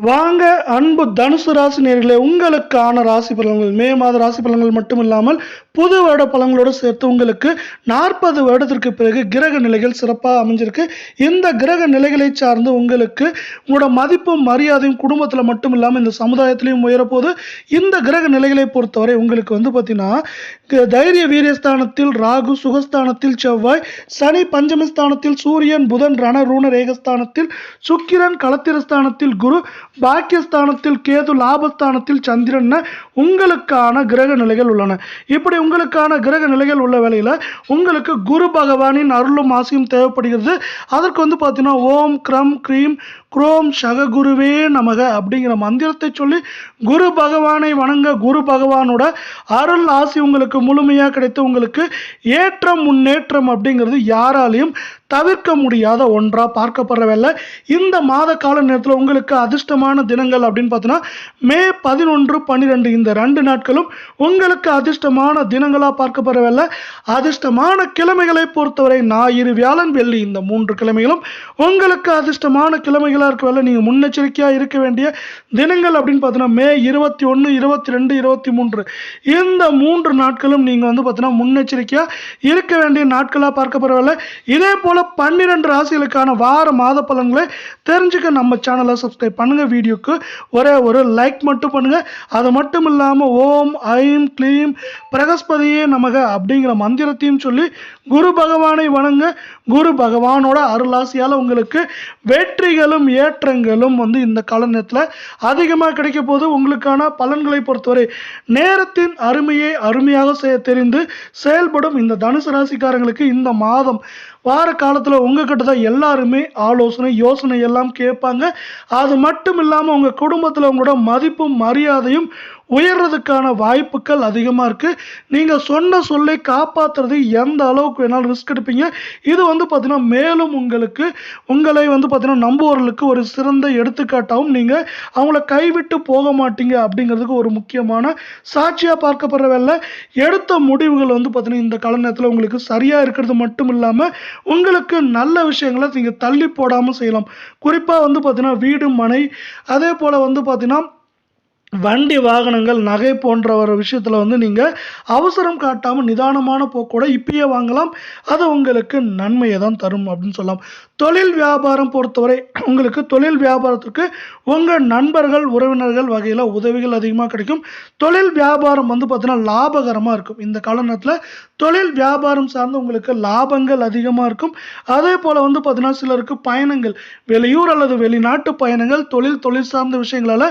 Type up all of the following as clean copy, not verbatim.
வாங்க அன்பு தனுசு ராசி நேயர்களே, உங்களுக்கான ராசி பலன்கள் மே மாத ராசி பலன்கள் மட்டும் இல்லாமல் புது வருட பலன்களோடு சேர்த்து உங்களுக்கு 40 வருடத்திற்கு பிறகு கிரக நிலைகள் சிறப்பாக அமைஞ்சிருக்கு. இந்த கிரக நிலைகளை சார்ந்து உங்களுக்கு உங்களோட மதிப்பும் மரியாதையும் குடும்பத்தில் மட்டும் இல்லாமல் இந்த சமுதாயத்திலையும் உயரப்போது. இந்த கிரக நிலைகளை பொறுத்தவரை உங்களுக்கு பார்த்தீங்கன்னா தைரிய வீரியஸ்தானத்தில் ராகு, சுகஸ்தானத்தில் செவ்வாய், சனி பஞ்சமஸ்தானத்தில் சூரியன், புதன் ரண ரூண ரேகஸ்தானத்தில் சுக்கிரன், களத்திரஸ்தானத்தில் குரு, பாக்கியஸ்தானத்தில் கேது, லாபஸ்தானத்தில் சந்திரன் உங்களுக்கான கிரக நிலைகள் உள்ளன. இப்படி உங்களுக்கான கிரக நிலைகள் உள்ள வேளையில் உங்களுக்கு குரு பகவானின் அருளும் ஆசையும் தேவைப்படுகிறது. அதற்கு பார்த்தீங்கன்னா ஓம் கிரம் க்ரீம் குரோம் சககுருவே நமக அப்படிங்கிற மந்திரத்தை சொல்லி குரு பகவானை வணங்க குரு பகவானோட அருள் ஆசி உங்களுக்கு முழுமையாக கிடைத்து உங்களுக்கு ஏற்றம் முன்னேற்றம் அப்படிங்கிறது யாராலையும் தவிர்க்க முடியாத ஒன்றா பார்க்கப்படுறவில்லை. இந்த மாத கால நேரத்தில் உங்களுக்கு அதிர்ஷ்டமான தினங்கள் அப்படின்னு பார்த்தீங்கன்னா மே 11, 12 இந்த 2 நாட்களும் உங்களுக்கு அதிர்ஷ்டமான தினங்களாக பார்க்கப்படுறவில்லை. அதிர்ஷ்டமான கிழமைகளை பொறுத்தவரை ஞாயிறு, வியாழன், வெள்ளி இந்த 3 கிழமைகளும் உங்களுக்கு அதிர்ஷ்டமான கிழமைகளாக இருக்கவில்லை. நீங்கள் முன்னெச்சரிக்கையாக இருக்க வேண்டிய தினங்கள் அப்படின்னு பார்த்தீங்கன்னா மே 21, 22, 23 இந்த 3 நாட்களும் நீங்கள் பார்த்தீங்கன்னா முன்னெச்சரிக்கையாக இருக்க வேண்டிய நாட்களாக பார்க்கப்படவில்லை. இதே போல 12 ராசிகளுக்கான வார மாத பலன்களை தெரிஞ்சுக்க நம்ம சேனலை சப்ஸ்கிரைப் பண்ணுங்க. வீடியோக்கு ஒரே ஒரு லைக் மட்டும் பண்ணுங்க. அது மட்டும் இல்லாமல் ஓம் ஐம் க்ளீம் பிரகஸ்பதியே நமக அப்படிங்கிற மந்திரத்தையும் சொல்லி குரு பகவானை வணங்க குரு பகவானோட அருளாசியால் உங்களுக்கு வெற்றிகளும் ஏற்றங்களும் இந்த கால நேரத்தில் அதிகமாக கிடைக்க போது. உங்களுக்கான பலன்களை பொறுத்தவரை நேரத்தின் அருமையை அருமையாக தெரிந்து செயல்படும் இந்த தனுசு ராசிக்காரங்களுக்கு இந்த மாதம் வார காலத்தில் உங்ககிட்ட தான் எல்லாருமே ஆலோசனை யோசனை எல்லாம் கேட்பாங்க. அது மட்டும் இல்லாமல் உங்கள் குடும்பத்தில் உங்களோட மதிப்பும் மரியாதையும் உயர்றதுக்கான வாய்ப்புகள் அதிகமாக இருக்குது. நீங்கள் சொன்ன சொல்லை காப்பாற்றுறது எந்த அளவுக்கு வேணாலும் ரிஸ்க் எடுப்பீங்க. இது பார்த்தீங்கன்னா மேலும் உங்களுக்கு உங்களை பார்த்தீங்கன்னா நம்புவர்களுக்கு ஒரு சிறந்த எடுத்துக்காட்டாகவும் நீங்கள் அவங்கள கைவிட்டு போக மாட்டீங்க அப்படிங்கிறதுக்கு ஒரு முக்கியமான சாட்சியாக பார்க்கப்படுறவில்லை. எடுத்த முடிவுகள் பார்த்தீங்கன்னா இந்த கால நேரத்தில் உங்களுக்கு சரியாக இருக்கிறது மட்டும் இல்லாமல் உங்களுக்கு நல்ல விஷயங்களை நீங்கள் தள்ளி போடாமல் செய்யலாம். குறிப்பாக பார்த்தீங்கன்னா வீடு, மனை, அதே போல் பார்த்தீங்கன்னா வண்டி, வாகனங்கள், நகை போன்ற ஒரு விஷயத்தில் நீங்கள் அவசரம் காட்டாமல் நிதானமான போக்கோட இப்பயே வாங்கலாம். அது உங்களுக்கு நன்மையை தான் தரும் அப்படின்னு சொல்லலாம். தொழில் வியாபாரம் பொறுத்தவரை உங்களுக்கு தொழில் வியாபாரத்துக்கு உங்கள் நண்பர்கள் உறவினர்கள் வகையில் உதவிகள் அதிகமாக கிடைக்கும். தொழில் வியாபாரம் பார்த்தீங்கன்னா லாபகரமாக இருக்கும். இந்த கால நேரத்தில் தொழில் வியாபாரம் சார்ந்து உங்களுக்கு லாபங்கள் அதிகமாக இருக்கும். அதே போல் பார்த்தீங்கன்னா சிலருக்கு பயணங்கள், வெளியூர் அல்லது வெளிநாட்டு பயணங்கள் தொழில் சார்ந்த விஷயங்களால்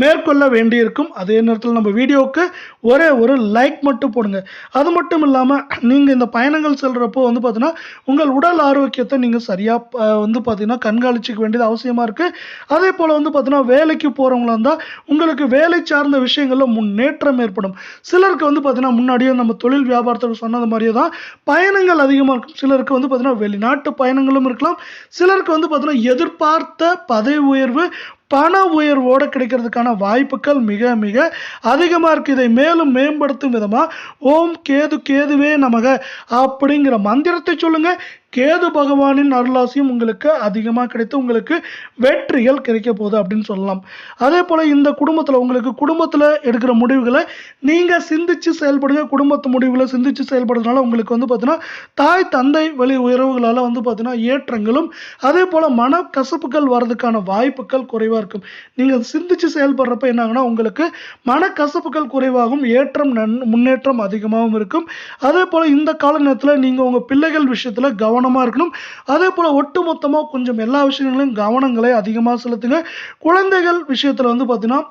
மேற்கொள்ள வேண்டியிருக்கும். அதே நேரத்தில் நம்ம வீடியோவுக்கு ஒரே ஒரு லைக் மட்டும் போடுங்க. அது மட்டும் இல்லாமல் நீங்கள் இந்த பயணங்கள் செல்கிறப்போ பார்த்தீங்கன்னா உங்கள் உடல் ஆரோக்கியத்தை நீங்கள் சரியாக பார்த்தீங்கன்னா கண்காணிச்சிக்க வேண்டியது அவசியமாக இருக்குது. அதே போல் பார்த்தீங்கன்னா வேலைக்கு போகிறவங்களா இருந்தால் உங்களுக்கு வேலை சார்ந்த விஷயங்களில் முன்னேற்றம் ஏற்படும். சிலருக்கு பார்த்தீங்கன்னா முன்னாடியே நம்ம தொழில் வியாபாரத்தில் சொன்னது மாதிரியே தான் பயணங்கள் அதிகமாக இருக்கும். சிலருக்கு பார்த்தீங்கன்னா வெளிநாட்டு பயணங்களும் இருக்கலாம். சிலருக்கு பார்த்தீங்கன்னா எதிர்பார்த்த பதவி உயர்வு, பண உயர்வோடு கிடைக்கிறதுக்கான வாய்ப்புகள் மிக மிக அதிகமாக இருக்குது. இதை மேலும் மேம்படுத்தும் விதமாக ஓம் கேதுவே நமக அப்படிங்கிற மந்திரத்தை சொல்லுங்கள். கேது பகவானின் அருளாசியும் உங்களுக்கு அதிகமாக கிடைத்து உங்களுக்கு வெற்றிகள் கிடைக்க போகுது அப்படின்னு சொல்லலாம். அதே போல் இந்த குடும்பத்தில் உங்களுக்கு குடும்பத்தில் எடுக்கிற முடிவுகளை நீங்கள் சிந்திச்சு செயல்படுங்க. குடும்பத்து முடிவுகளை சிந்திச்சு செயல்படுறதுனால உங்களுக்கு பார்த்தீங்கன்னா தாய் தந்தை வழி உறவுகளால் பார்த்தீங்கன்னா ஏற்றங்களும் அதே போல் மன கசப்புகள் வர்றதுக்கான வாய்ப்புகள் குறைவாக இருக்கும். நீங்கள் சிந்திச்சு செயல்படுறப்ப என்ன ஆகுனா உங்களுக்கு மனக்கசப்புகள் குறைவாகும், ஏற்றம் முன்னேற்றம் அதிகமாகவும் இருக்கும். அதே போல் இந்த கால நேரத்தில் நீங்கள் உங்கள் பிள்ளைகள் விஷயத்தில் கவனமாக இருக்கணும். அதே போல் ஒட்டுமொத்தமாக கொஞ்சம் எல்லா விஷயங்களையும் கவனங்களை அதிகமாக செலுத்துங்க. குழந்தைகள் விஷயத்தில் பார்த்தீங்கன்னா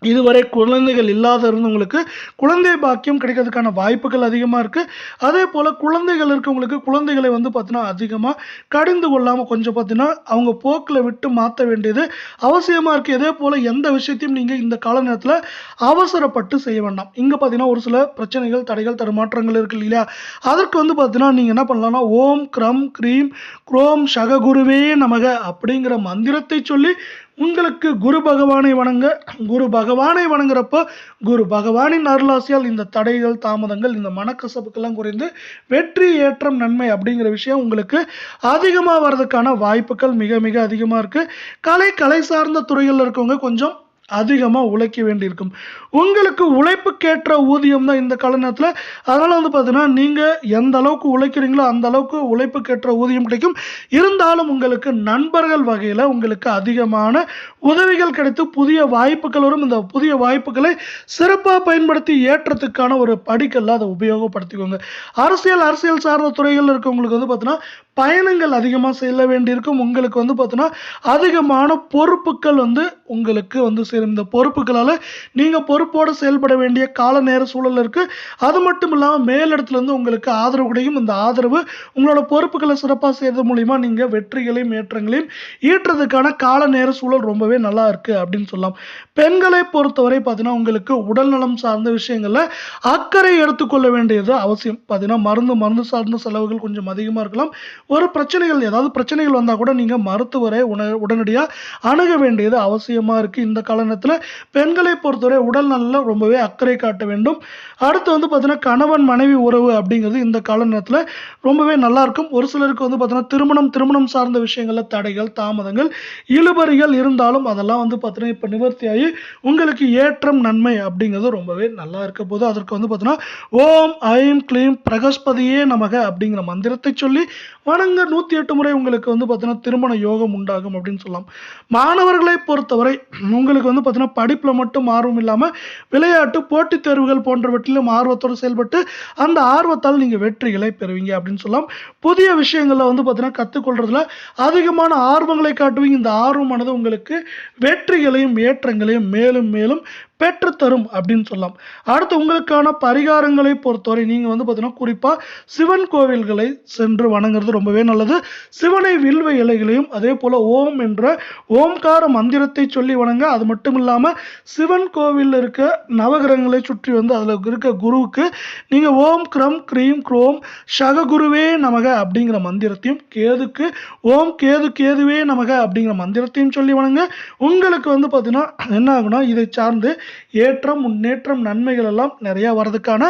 இதுவரை குழந்தைகள் இல்லாத இருந்தவங்களுக்கு குழந்தை பாக்கியம் கிடைக்கிறதுக்கான வாய்ப்புகள் அதிகமாக இருக்குது. அதே போல் குழந்தைகள் இருக்கவங்களுக்கு குழந்தைகளை பார்த்தீங்கன்னா அதிகமாக கடிந்து கொள்ளாமல் கொஞ்சம் பார்த்தீங்கன்னா அவங்க போக்கில் விட்டு மாற்ற வேண்டியது அவசியமாக இருக்குது. இதே போல் எந்த விஷயத்தையும் நீங்கள் இந்த கால நேரத்தில் அவசரப்பட்டு செய்ய வேண்டாம். இங்கே பார்த்தீங்கன்னா ஒரு சில பிரச்சனைகள், தடைகள், தடுமாற்றங்கள் இருக்குது இல்லையா? அதற்கு பார்த்தீங்கன்னா நீங்கள் என்ன பண்ணலாம்னா ஓம் கிரம் க்ரீம் குரோம் சககுருவே நமக அப்படிங்கிற மந்திரத்தை சொல்லி உங்களுக்கு குரு பகவானை வணங்க. குரு பகவானை வணங்குறப்போ குரு பகவானின் அருளாசியால் இந்த தடைகள், தாமதங்கள், இந்த மனக்கசப்புக்கெல்லாம் குறைந்து வெற்றி, ஏற்றம், நன்மை அப்படிங்கிற விஷயம் உங்களுக்கு அதிகமா வர்றதுக்கான வாய்ப்புகள் மிக மிக அதிகமா இருக்கு. கலை சார்ந்த துறைகள்ல இருக்கவங்க கொஞ்சம் அதிகமா உழைக்க வேண்டியிருக்கும். உங்களுக்கு உழைப்புக்கேற்ற ஊதியம் தான் இந்த கால நேரத்துல. அதனால வந்து பார்த்தீங்கன்னா, நீங்க எந்த அளவுக்கு உழைக்கிறீங்களோ அந்த அளவுக்கு உழைப்புக்கேற்ற ஊதியம் கிடைக்கும். இருந்தாலும் உங்களுக்கு நண்பர்கள் வகையில உங்களுக்கு அதிகமான உதவிகள் கிடைத்து புதிய வாய்ப்புகள் வரும். இந்த புதிய வாய்ப்புகளை சிறப்பா பயன்படுத்தி ஏற்றத்துக்கான ஒரு படிக்கல்ல அதை உபயோகப்படுத்திக்கோங்க. அரசியல் சார்ந்த துறைகள்ல இருக்கவங்களுக்கு வந்து பார்த்தீங்கன்னா, பயணங்கள் அதிகமா செல்ல வேண்டியிருக்கும். உங்களுக்கு வந்து பார்த்தீங்கன்னா, அதிகமான பொறுப்புகள் வந்து உங்களுக்கு வந்து சேரும். இந்த பொறுப்புகளால நீங்க பொறுப்போட செயல்பட வேண்டிய கால நேர சூழல் இருக்கு. அது மட்டும் இல்லாம மேலிடத்துல இருந்து உங்களுக்கு ஆதரவு கிடைக்கும். இந்த ஆதரவு உங்களோட பொறுப்புகளை சிறப்பா செய்யறது மூலியமா நீங்க வெற்றிகளையும், ஏற்றங்களையும் ஈட்டுறதுக்கான கால நேர சூழல் ரொம்பவே நல்லா இருக்கு அப்படின்னு சொல்லலாம். பெண்களை பொறுத்தவரை பார்த்தீங்கன்னா, உங்களுக்கு உடல் நலம் சார்ந்த விஷயங்கள்ல அக்கறை எடுத்துக்கொள்ள வேண்டியது அவசியம். பார்த்தீங்கன்னா, மருந்து சார்ந்த செலவுகள் கொஞ்சம் அதிகமா இருக்கலாம். ஒரு ஏதாவது பிரச்சனைகள் வந்தா கூட நீங்க மருத்துவரை உடனடியா அணுக வேண்டியது அவசியமா இருக்கு. இந்த காலத்துல பெண்களை பொறுத்தவரை உடல் நலன்ல ரொம்பவே அக்கறை காட்ட வேண்டும். அடுத்து வந்து பார்த்தீங்கன்னா, கணவன் மனைவி உறவு அப்படிங்கிறது இந்த கால நேரத்துல ரொம்பவே நல்லா இருக்கும். ஒரு சிலருக்கு வந்து பார்த்தீங்கன்னா, திருமணம் சார்ந்த விஷயங்கள்ல தடைகள், தாமதங்கள், இழுபறிகள் இருந்தாலும் அதெல்லாம் வந்து பார்த்தீங்கன்னா இப்ப நிவர்த்தியாகி உங்களுக்கு ஏற்றம், நன்மை அப்படிங்கிறது ரொம்பவே நல்லா இருக்க போது. அதற்கு வந்து பார்த்தீங்கன்னா, ஓம் ஐம் க்ளீம் பிரகஸ்பதியே நமக அப்படிங்கிற மந்திரத்தை சொல்லி வணங்க 108 முறை உங்களுக்கு வந்து பார்த்தீங்கன்னா திருமண யோகம் உண்டாகும் அப்படின்னு சொல்லலாம். மாணவர்களை பொறுத்தவரை உங்களுக்கு வந்து பார்த்தீங்கன்னா, படிப்புல மட்டும் ஆர்வம் இல்லாம விளையாட்டு, போட்டித் தேர்வுகள் போன்றவற்றிலும் ஆர்வத்தோடு செயல்பட்டு அந்த ஆர்வத்தால் நீங்க வெற்றிகளை பெறுவீங்க அப்படின்னு சொல்லலாம். புதிய விஷயங்களை வந்து பார்த்தீங்கன்னா கத்துக்கொள்றதுல அதிகமான ஆர்வங்களை காட்டுவீங்க. இந்த ஆர்வமானது உங்களுக்கு வெற்றிகளையும், ஏற்றங்களையும் மேலும் மேலும் பெற்றுத்தரும் அப்படின்னு சொல்லலாம். அடுத்து உங்களுக்கான பரிகாரங்களை பொறுத்தவரை நீங்க வந்து பார்த்தீங்கன்னா, குறிப்பா சிவன் கோவில்களை சென்று வணங்குறது ரொம்பவே நல்லது. சிவனை வில்வ இலைகளையும் அதே போல ஓம் என்ற ஓம்கார மந்திரத்தை சொல்லி வணங்க. அது மட்டும் இல்லாம சிவன் கோவில் இருக்க நவகிரகங்களை சுற்றி வந்து அதுல இருக்க குருவுக்கு நீங்க ஓம் கிரம் கிரீம் குரோம் சககுருவே நமக அப்படிங்கிற மந்திரத்தையும், கேதுக்கு ஓம் கேதுவே நமக அப்படிங்கிற மந்திரத்தையும் சொல்லி வணங்க. உங்களுக்கு வந்து பார்த்தீங்கன்னா என்ன ஆகுனா, இதை சார்ந்து ஏற்றம், முன்னேற்றம், நன்மைகள் எல்லாம் நிறைய வரதுக்கான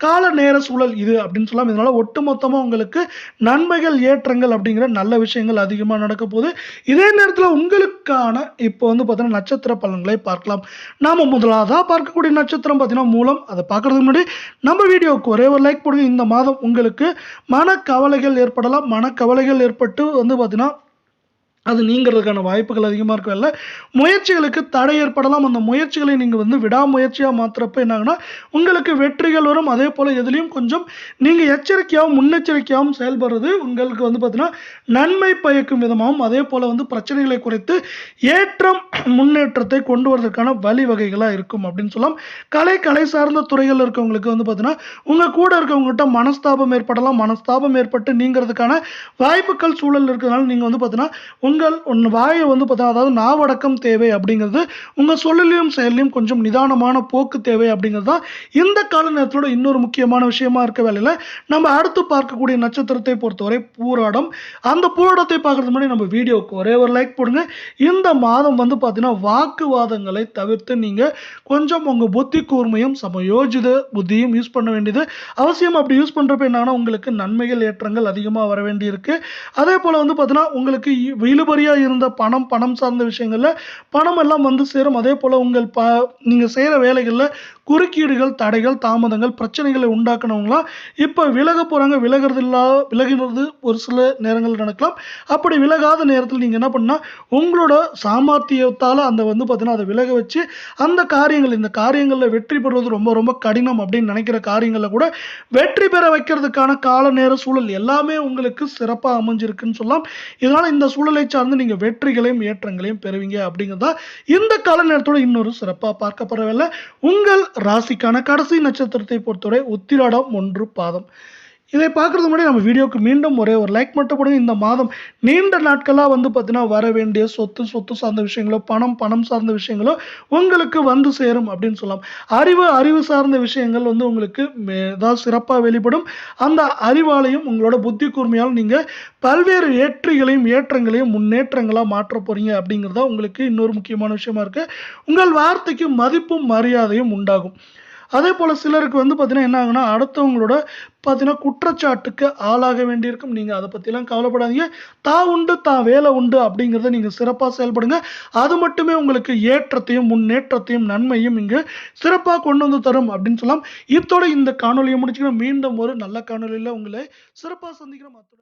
கால நேர சூழல் இது அப்படின்னு சொல்லலாம். இதனால ஒட்டுமொத்தமா உங்களுக்கு நன்மைகள், ஏற்றங்கள் அப்படிங்கிற நல்ல விஷயங்கள் அதிகமா நடக்க போகுது. இதே நேரத்தில் உங்களுக்கான இப்போ வந்து பார்த்தீங்கன்னா நட்சத்திர பலன்களை பார்க்கலாம். நாம முதலாவதா பார்க்கக்கூடிய நட்சத்திரம் பார்த்தீங்கன்னா மூலம். அதை பார்க்கறதுக்கு முன்னாடி நம்ம வீடியோவுக்கு ஒரே ஒரு லைக் போடுங்க. இந்த மாதம் உங்களுக்கு மனக்கவலைகள் ஏற்படலாம். மனக்கவலைகள் ஏற்பட்டு வந்து பார்த்தீங்கன்னா அது நீங்கிறதுக்கான வாய்ப்புகள் அதிகமாக இருக்கல. முயற்சிகளுக்கு தடை ஏற்படலாம். அந்த முயற்சிகளை நீங்கள் வந்து விடாமுயற்சியாக மாற்றுறப்ப என்னாகுன்னா, உங்களுக்கு வெற்றிகள் வரும். அதே போல் எதுலேயும் கொஞ்சம் நீங்கள் எச்சரிக்கையாகவும் முன்னெச்சரிக்கையாகவும் செயல்படுறது உங்களுக்கு வந்து பார்த்தீங்கன்னா நன்மை பயக்கும் விதமாகவும், அதே போல் வந்து பிரச்சனைகளை குறைத்து ஏற்றம், முன்னேற்றத்தை கொண்டு வரதுக்கான வழிவகைகளாக இருக்கும் அப்படின்னு சொல்லலாம். கலை சார்ந்த துறைகள் இருக்கவங்களுக்கு வந்து பார்த்தீங்கன்னா, உங்கள் கூட இருக்கவங்ககிட்ட மனஸ்தாபம் ஏற்படலாம். மனஸ்தாபம் ஏற்பட்டு நீங்கிறதுக்கான வாய்ப்புகள் சூழல் இருக்கிறதுனால நீங்கள் வந்து பார்த்தீங்கன்னா உங்கள் வாயை வந்து பார்த்தா, அதாவது நாவடக்கம் தேவை அப்படிங்கிறது, உங்கள் சொல்லிலையும் செயலையும் கொஞ்சம் நிதானமான போக்கு தேவை அப்படிங்கிறது தான் இந்த கால நேரத்தோட இன்னொரு முக்கியமான விஷயமா இருக்க வேலையில் நம்ம அடுத்து பார்க்கக்கூடிய நட்சத்திரத்தை பொறுத்தவரை பூராடம். அந்த பூராடத்தை பார்க்கறதுக்கு முன்னாடி நம்ம வீடியோவுக்கு ஒரே ஒரு லைக் போடுங்க. இந்த மாதம் வந்து பார்த்தீங்கன்னா வாக்குவாதங்களை தவிர்த்து நீங்கள் கொஞ்சம் உங்கள் புத்தி கூர்மையும் சமயோஜித புத்தியும் யூஸ் பண்ண வேண்டியது அவசியம். அப்படி யூஸ் பண்ணுறப்ப என்னன்னா, உங்களுக்கு நன்மைகள், ஏற்றங்கள் அதிகமாக வர வேண்டியிருக்கு. அதே போல் வந்து பார்த்தீங்கன்னா உங்களுக்கு இழுபறியா இருந்த பணம் சார்ந்த விஷயங்கள்ல பணம் எல்லாம் வந்து சேரும். அதே போல உங்கள் நீங்க செய்யற வேலைகள்ல குறுக்கீடுகள், தடைகள், தாமதங்கள், பிரச்சனைகளை உண்டாக்குனவங்களாம் இப்ப விலக போறாங்க. விலகினது ஒரு சில நேரங்கள் நடக்கலாம். அப்படி விலகாத நேரத்தில் நீங்க என்ன பண்ணா, உங்களோட சாமர்த்தியத்தால அந்த வந்து பார்த்தீங்கன்னா அதை விலக வச்சு அந்த காரியங்கள், இந்த காரியங்கள்ல வெற்றி பெறுவது ரொம்ப ரொம்ப கடினம் அப்படின்னு நினைக்கிற காரியங்கள்ல கூட வெற்றி பெற வைக்கிறதுக்கான கால நேர சூழல் எல்லாமே உங்களுக்கு சிறப்பாக அமைஞ்சிருக்குன்னு சொல்லலாம். இதனால இந்த சூழலை சார்ந்து நீங்க வெற்றிகளையும், ஏற்றங்களையும் பெறுவீங்க அப்படிங்கிறதா இந்த கால நேரத்தோட இன்னொரு சிறப்பாக பார்க்கப்படவில்லை. உங்கள் ராசிக்கான கடைசி நட்சத்திரத்தை பொறுத்தவரை உத்திராடம் 1 பாதம். இதை பார்க்கறதுக்கு முன்னாடி நம்ம வீடியோக்கு மீண்டும் ஒரே ஒரு லைக் மட்டும் போடுங்க. இந்த மாதம் நீண்ட நாட்களா பார்த்தீங்கன்னா, வர வேண்டிய சொத்து சார்ந்த விஷயங்களோ, பணம் சார்ந்த விஷயங்களோ உங்களுக்கு வந்து சேரும் அப்படின்னு சொல்லலாம். அறிவு சார்ந்த விஷயங்கள் உங்களுக்கு ஏதாவது சிறப்பா வெளிப்படும். அந்த அறிவாலயும் உங்களோட புத்தி கூர்மையால் நீங்க பல்வேறு ஏற்றங்களையும் முன்னேற்றங்களா மாற்றப் போறீங்க அப்படிங்கிறது தான் உங்களுக்கு இன்னொரு முக்கியமான விஷயமா இருக்கு. உங்கள் வார்த்தைக்கு மதிப்பும் மரியாதையும் உண்டாகும். அதேபோல சிலருக்கு பார்த்தீங்கன்னா என்ன ஆகும்னா, அடுத்தவங்களோட பார்த்தீங்கன்னா குற்றச்சாட்டுக்கு ஆளாக வேண்டியிருக்கும். நீங்க அத பத்திலாம் கவலைப்படாதீங்க. தான் உண்டு, தான் வேலை உண்டு அப்படிங்கிறத நீங்க சிறப்பா செயல்படுங்க. அது மட்டுமே உங்களுக்கு ஏற்றத்தையும், முன்னேற்றத்தையும், நன்மையும் இங்கு சிறப்பா கொண்டு வந்து தரும் அப்படின்னு சொல்லலாம். இத்தோட இந்த காணொளிய முடிச்சுக்கிறேன். மீண்டும் ஒரு நல்ல காணொளியில உங்களை சிறப்பா சந்திக்கிறேன்.